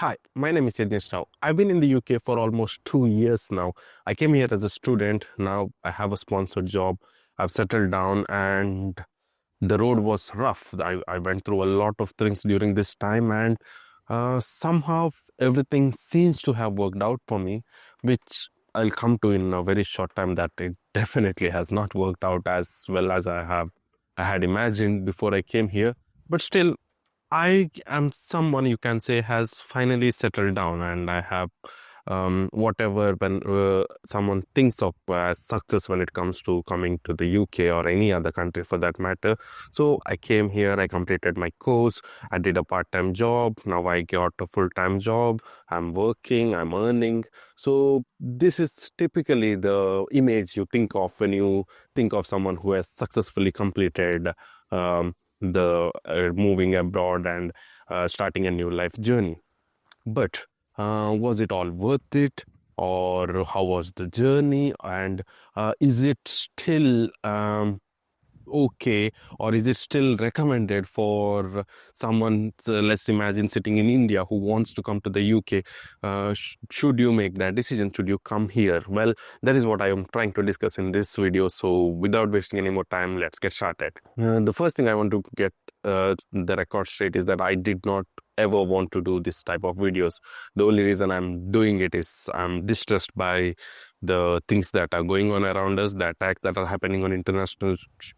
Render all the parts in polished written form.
Hi, my name is Yajnesh Rao. I've been in the UK for almost 2 years now. I came here as a student. Now I have a sponsored job. I've settled down and the road was rough. I went through a lot of things during this time and somehow everything seems to have worked out for me, which I'll come to in a very short time that it definitely has not worked out as well as I had imagined before I came here. But still, I am someone you can say has finally settled down, and I have whatever when someone thinks of as success when it comes to coming to the UK or any other country for that matter. So I came here, I completed my course, I did a part-time job, now I got a full-time job, I'm working, I'm earning. So this is typically the image you think of when you think of someone who has successfully completed the moving abroad and starting a new life journey. But was it all worth it? Or how was the journey? And is it still okay? Or is it still recommended for someone, let's imagine, sitting in India who wants to come to the UK? Should you make that decision? Should you come here? Well, that is what I am trying to discuss in this video. So without wasting any more time, let's get started. The first thing I want to get the record straight is that I did not ever want to do this type of videos. The only reason I'm doing it is I'm distressed by the things that are going on around us, the attacks that are happening on international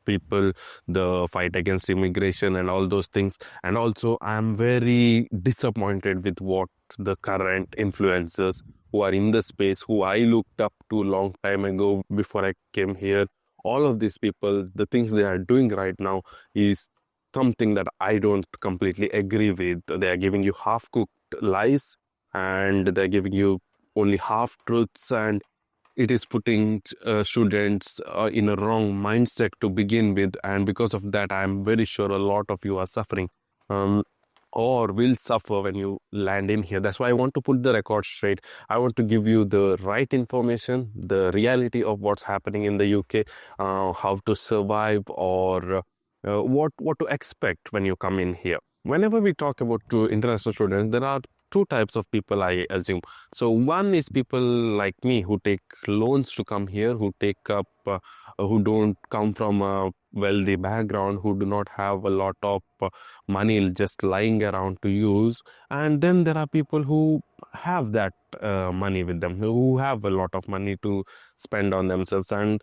people, the fight against immigration and all those things. And also I'm very disappointed with what the current influencers who are in the space, who I looked up to a long time ago before I came here, all of these people, the things they are doing right now is something that I don't completely agree with. They are giving you half-cooked lies and they're giving you only half-truths, and it is putting students in a wrong mindset to begin with. And because of that, I'm very sure a lot of you are suffering or will suffer when you land in here. That's why I want to put the record straight. I want to give you the right information, the reality of what's happening in the UK, how to survive, or what to expect when you come in here. Whenever we talk about international students, there are two types of people, I assume. So one is people like me who take loans to come here, who take up, who don't come from a wealthy background, who do not have a lot of money just lying around to use. And then there are people who have that money with them, who have a lot of money to spend on themselves. And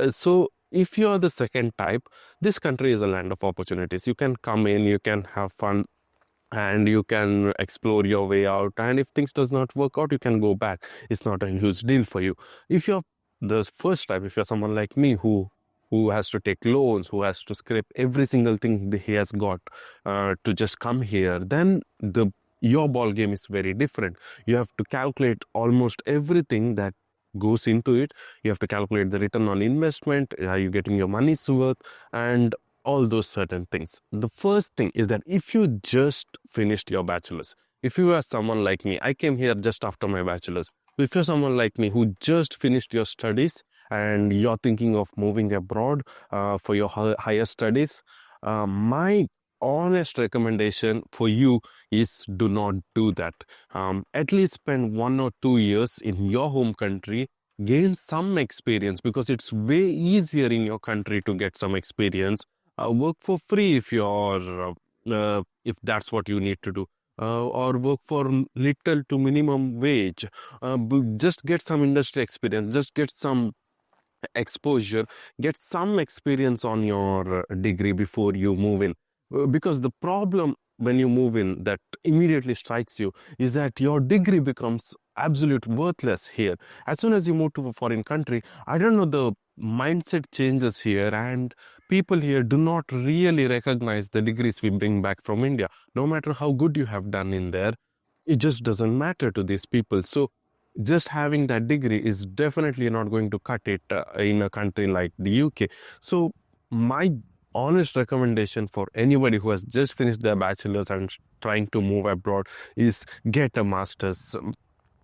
so if you're the second type, this country is a land of opportunities. You can come in, you can have fun, and you can explore your way out. And if things does not work out, you can go back. It's not a huge deal for you. If you're the first type, if you're someone like me who has to take loans, who has to scrape every single thing that he has got to just come here, then your ball game is very different. You have to calculate almost everything that goes into it. You have to calculate the return on investment. Are you getting your money's worth? And all those certain things. The first thing is that if you just finished your bachelor's, if you are someone like me, I came here just after my bachelor's. If you're someone like me who just finished your studies and you're thinking of moving abroad for your higher studies, my honest recommendation for you is do not do that. At least spend 1 or 2 years in your home country, gain some experience, because it's way easier in your country to get some experience. Work for free if that's what you need to do. Or work for little to minimum wage. Just get some industry experience, just get some exposure, get some experience on your degree before you move in. Because the problem when you move in that immediately strikes you is that your degree becomes absolute worthless here. As soon as you move to a foreign country, I don't know, the mindset changes here, and people here do not really recognize the degrees we bring back from India. No matter how good you have done in there, it just doesn't matter to these people. So just having that degree is definitely not going to cut it in a country like the UK. So my honest recommendation for anybody who has just finished their bachelor's and trying to move abroad is get a master's.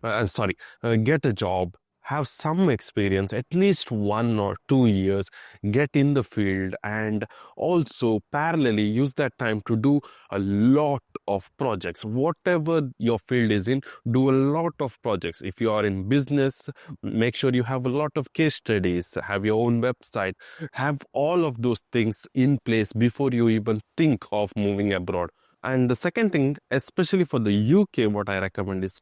Get a job, have some experience, at least 1 or 2 years, get in the field, and also parallelly use that time to do a lot of projects. Whatever your field is in, do a lot of projects. If you are in business, make sure you have a lot of case studies, have your own website, have all of those things in place before you even think of moving abroad. And the second thing, especially for the UK, what I recommend is,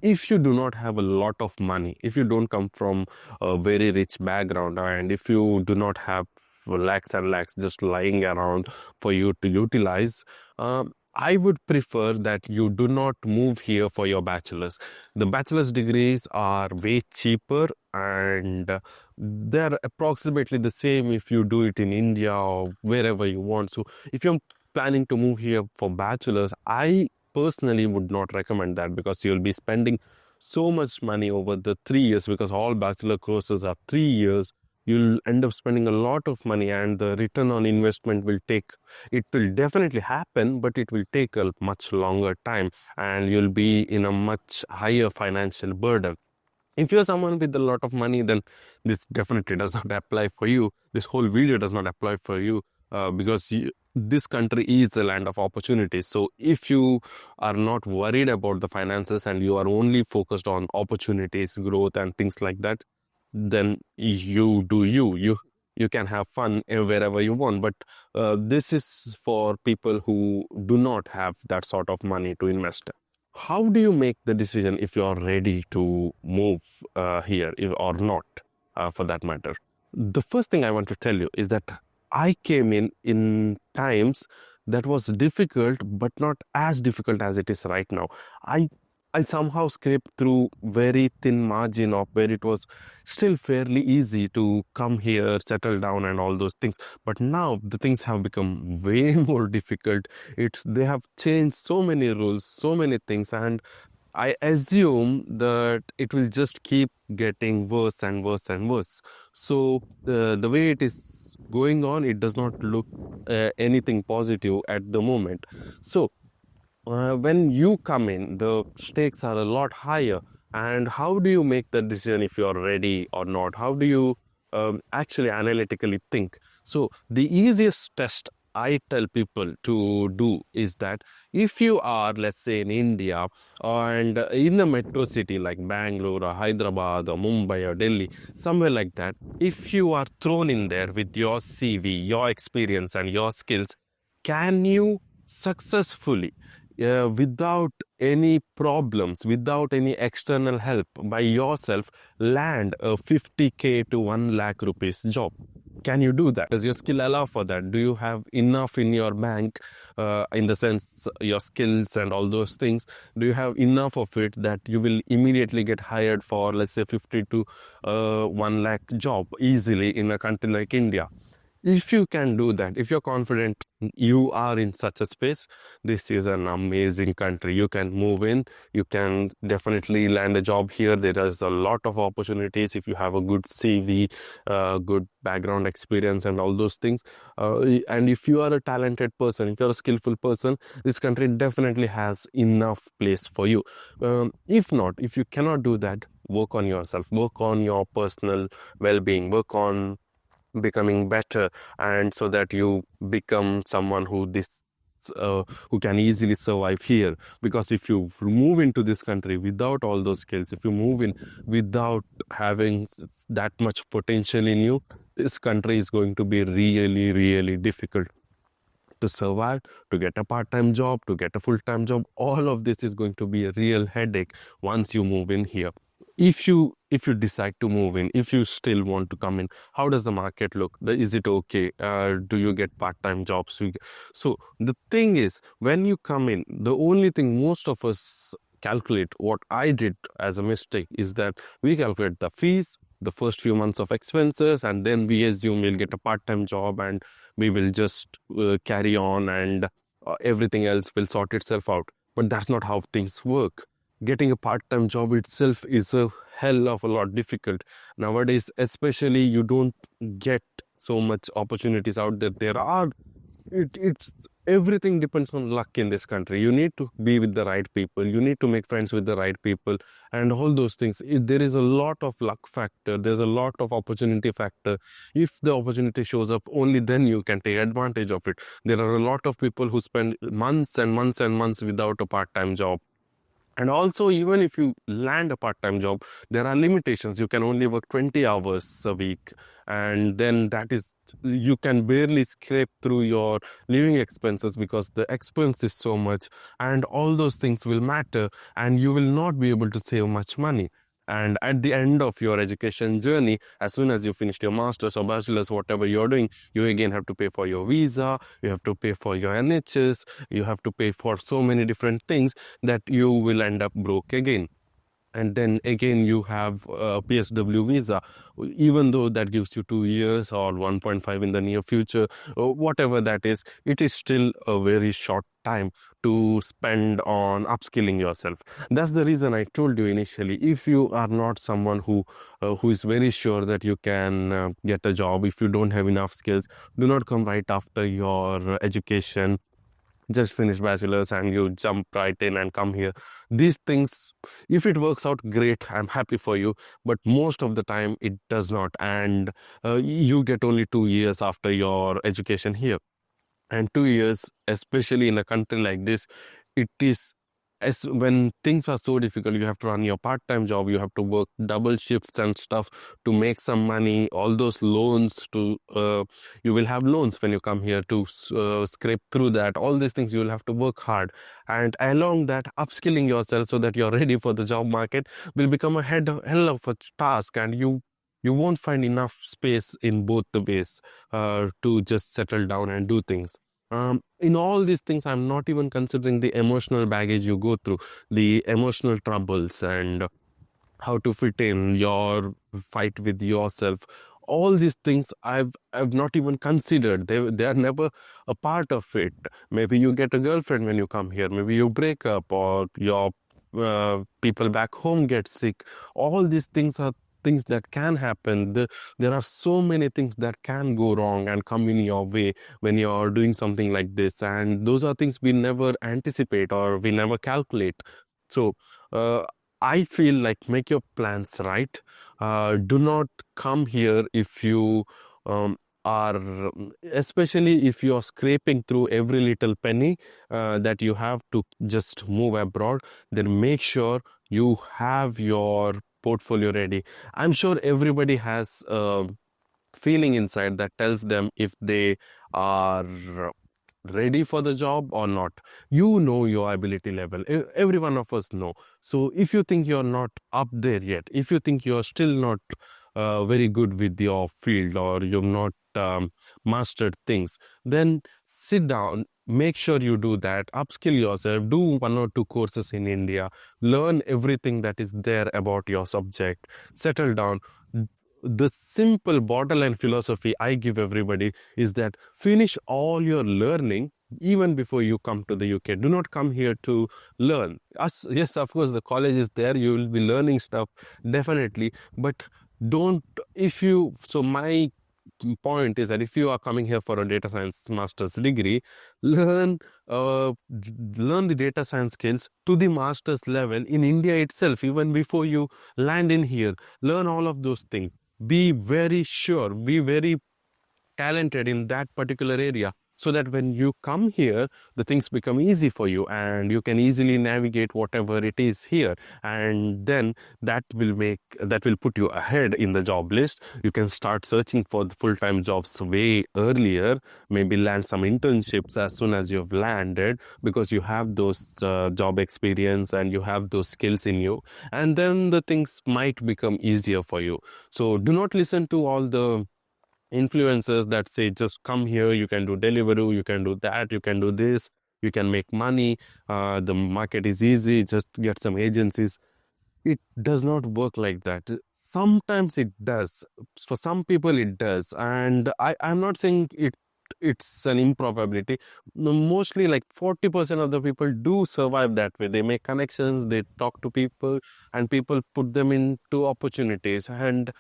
if you do not have a lot of money, if you don't come from a very rich background, and if you do not have lakhs and lakhs just lying around for you to utilize, I would prefer that you do not move here for your bachelor's. The bachelor's degrees are way cheaper, and they're approximately the same if you do it in India or wherever you want. So if you're planning to move here for bachelor's, I personally would not recommend that, because you'll be spending so much money over the 3 years, because all bachelor courses are 3 years. You'll end up spending a lot of money, and the return on investment will take, it will definitely happen, but it will take a much longer time, and you'll be in a much higher financial burden. If you're someone with a lot of money, then this definitely does not apply for you. This whole video does not apply for you, because this country is a land of opportunities. So if you are not worried about the finances and you are only focused on opportunities, growth, and things like that, then you do you can have fun wherever you want. But this is for people who do not have that sort of money to invest. How do you make the decision if you are ready to move here, or not, for that matter? The first thing I want to tell you is that I came in times that was difficult, but not as difficult as it is right now. I I somehow scraped through very thin margin of where it was still fairly easy to come here, settle down, and all those things. But now the things have become way more difficult. They have changed so many rules, so many things, and I assume that it will just keep getting worse and worse and worse. So the way it is going on, it does not look anything positive at the moment. So when you come in, the stakes are a lot higher. And how do you make the decision if you're ready or not? How do you actually analytically think? So, the easiest test I tell people to do is that if you are, let's say, in India and in a metro city like Bangalore or Hyderabad or Mumbai or Delhi, somewhere like that, if you are thrown in there with your CV, your experience, and your skills, can you successfully, without any problems, without any external help, by yourself land a 50K to 1 lakh rupees job? Can you do that? Does your skill allow for that? Do you have enough in your bank, in the sense your skills and all those things? Do you have enough of it that you will immediately get hired for, let's say, 50 to 1 lakh job easily in a country like India? If you can do that, if you're confident you are in such a space, this is an amazing country. You can move in, you can definitely land a job here. There is a lot of opportunities if you have a good CV, good background experience, and all those things. And if you are a talented person, if you're a skillful person, this country definitely has enough place for you. If not, if you cannot do that, work on yourself, work on your personal well-being, work on becoming better, and so that you become someone who can easily survive here. Because if you move into this country without all those skills, if you move in without having that much potential in you, this country is going to be really, really difficult to survive, to get a part-time job, to get a full-time job. All of this is going to be a real headache once you move in here. If you decide to move in, if you still want to come in, how does the market look? Is it okay? Do you get part-time jobs? So the thing is, when you come in, the only thing most of us calculate, what I did as a mistake, is that we calculate the fees, the first few months of expenses, and then we assume we'll get a part-time job and we will just carry on, and everything else will sort itself out. But that's not how things work. Getting a part-time job itself is a hell of a lot difficult. Nowadays, especially, you don't get so much opportunities out there. There are It's everything depends on luck in this country. You need to be with the right people. You need to make friends with the right people, and all those things. There is a lot of luck factor. There's a lot of opportunity factor. If the opportunity shows up, only then you can take advantage of it. There are a lot of people who spend months and months and months without a part-time job. And also, even if you land a part-time job, there are limitations. You can only work 20 hours a week. And then that is, you can barely scrape through your living expenses because the expense is so much. And all those things will matter. And you will not be able to save much money. And at the end of your education journey, as soon as you finished your master's or bachelor's, whatever you're doing, you again have to pay for your visa, you have to pay for your NHS, you have to pay for so many different things that you will end up broke again. And then again, you have a PSW visa, even though that gives you 2 years or 1.5 in the near future, or whatever that is, it is still a very short time to spend on upskilling yourself. That's the reason I told you initially, if you are not someone who is very sure that you can get a job, if you don't have enough skills, do not come right after your education, just finish bachelor's and you jump right in and come here. These things, if it works out, great, I'm happy for you, but most of the time it does not. And you get only 2 years after your education here. And 2 years, especially in a country like this, it is, as when things are so difficult, you have to run your part-time job, you have to work double shifts and stuff to make some money. All those loans to you will have loans when you come here to scrape through that. All these things you will have to work hard, and along that, upskilling yourself so that you're ready for the job market will become a hell of a task, and you won't find enough space in both the ways to just settle down and do things. In all these things, I'm not even considering the emotional baggage you go through, the emotional troubles, and how to fit in your fight with yourself. All these things I've not even considered. They are never a part of it. Maybe you get a girlfriend when you come here. Maybe you break up, or your people back home get sick. All these things are things that can happen. There are so many things that can go wrong and come in your way when you're doing something like this, and those are things we never anticipate or we never calculate. So uh, I feel like, make your plans right. Do not come here if you are, especially if you're scraping through every little penny that you have to just move abroad, then make sure you have your portfolio ready. I'm sure everybody has a feeling inside that tells them if they are ready for the job or not. You know your ability level. Every one of us know. So if you think you're not up there yet, if you think you're still not very good with your field, or you've not mastered things, then sit down, make sure you do that, upskill yourself, do 1 or 2 courses in India, learn everything that is there about your subject, settle down. The simple borderline philosophy I give everybody is that finish all your learning even before you come to the UK. Do not come here to learn. Yes, of course, the college is there. You will be learning stuff, definitely. But don't, if you, so my point is that if you are coming here for a data science master's degree, learn learn the data science skills to the master's level in India itself, even before you land in here. Learn all of those things. Be very sure, be very talented in that particular area, so that when you come here, the things become easy for you and you can easily navigate whatever it is here. And then that will put you ahead in the job list. You can start searching for the full-time jobs way earlier, maybe land some internships as soon as you've landed, because you have those job experience and you have those skills in you, and then the things might become easier for you. So do not listen to all the influencers that say just come here, you can do Deliveroo, you can do that, you can do this, you can make money, the market is easy, just get some agencies. It does not work like that. Sometimes it does, for some people it does, and I'm not saying it's an improbability. No, mostly like 40% of the people do survive that way. They make connections, they talk to people, and people put them into opportunities. And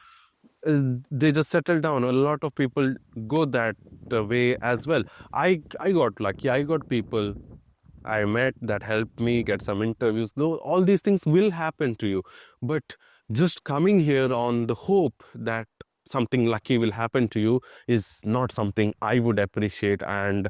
they just settle down. A lot of people go that way as well. I got lucky. I got people I met that helped me get some interviews. Though all these things will happen to you, but just coming here on the hope that something lucky will happen to you is not something I would appreciate, and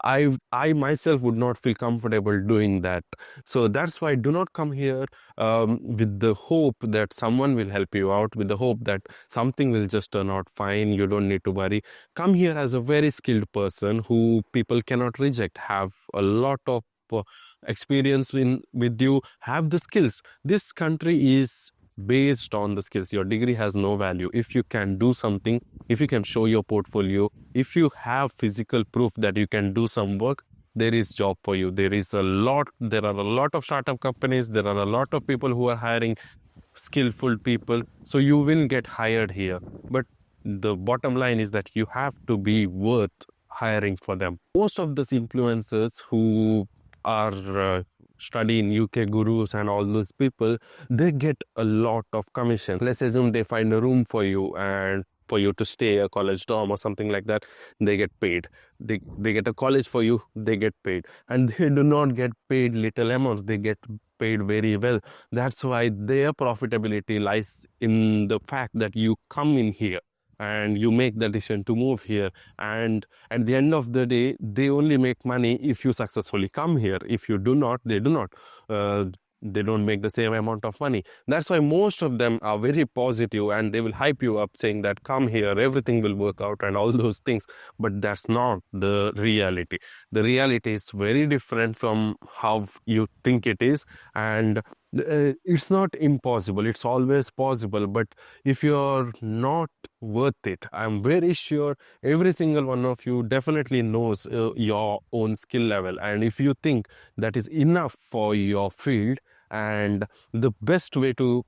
I myself would not feel comfortable doing that. So that's why do not come here with the hope that someone will help you out, with the hope that something will just turn out fine. You don't need to worry. Come here as a very skilled person who people cannot reject, have a lot of experience in with you, have the skills. This country is based on the skills. Your degree has no value if you can do something, if you can show your portfolio, if you have physical proof that you can do some work. There is job for you. There are a lot of startup companies. There are a lot of people who are hiring skillful people, so you will get hired here. But the bottom line is that you have to be worth hiring for them. Most of these influencers who are studying UK gurus and all those people, they get a lot of commission. Let's assume they find a room for you and for you to stay, a college dorm or something like that, they get paid. They get a college for you, they get paid. And they do not get paid little amounts, they get paid very well. That's why their profitability lies in the fact that you come in here and you make the decision to move here. And at the end of the day, they only make money if you successfully come here. If you do not, they do not. They don't make the same amount of money. That's why most of them are very positive and they will hype you up saying that come here, everything will work out and all those things. But that's not the reality. The reality is very different from how you think it is. And it's not impossible, it's always possible. But if you're not worth it, I'm very sure every single one of you definitely knows your own skill level. And if you think that is enough for your field, and the best way to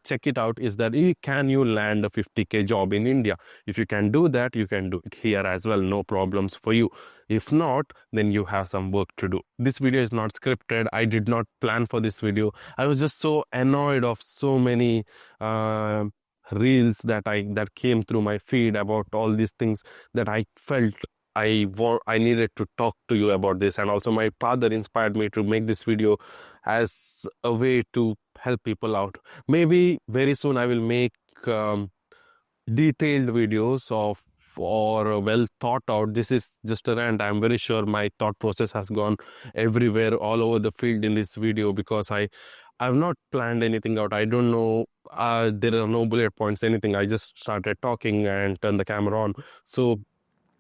check it out is that can you land a 50K job in India? If you can do that, you can do it here as well, no problems for you. If not, then you have some work to do. This video is not scripted. I did not plan for this video. I was just so annoyed of so many reels that came through my feed about all these things that I felt I needed to talk to you about this. And also my father inspired me to make this video as a way to help people out. Maybe very soon I will make detailed videos of or well thought out. This is just a rant. I'm very sure my thought process has gone everywhere, all over the field in this video, because I've not planned anything out. I don't know. There are no bullet points, anything. I just started talking and turned the camera on. So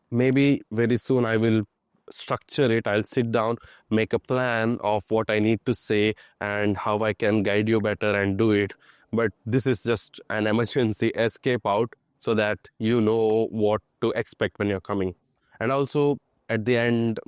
maybe very soon I will structure it. I'll sit down, make a plan of what I need to say and how I can guide you better and do it. But this is just an emergency escape out so that you know what to expect when you're coming. And also at the end,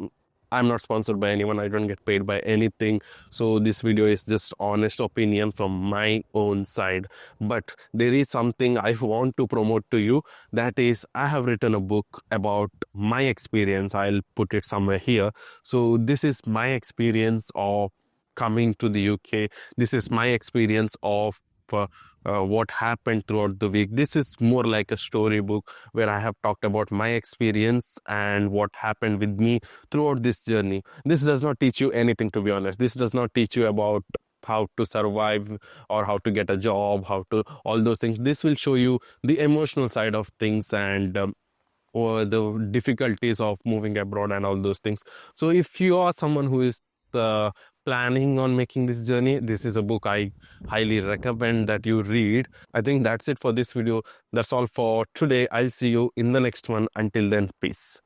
I'm not sponsored by anyone. I don't get paid by anything. So this video is just honest opinion from my own side. But there is something I want to promote to you. That is, I have written a book about my experience. I'll put it somewhere here. So this is my experience of coming to the UK. This is my experience of what happened throughout the week. This is more like a storybook where I have talked about my experience and what happened with me throughout this journey. This does not teach you anything, to be honest. This does not teach you about how to survive or how to get a job, how to all those things. This will show you the emotional side of things and or the difficulties of moving abroad and all those things. So if you are someone who is planning on making this journey, this is a book I highly recommend that you read. I think that's it for this video. That's all for today. I'll see you in the next one. Until then, peace.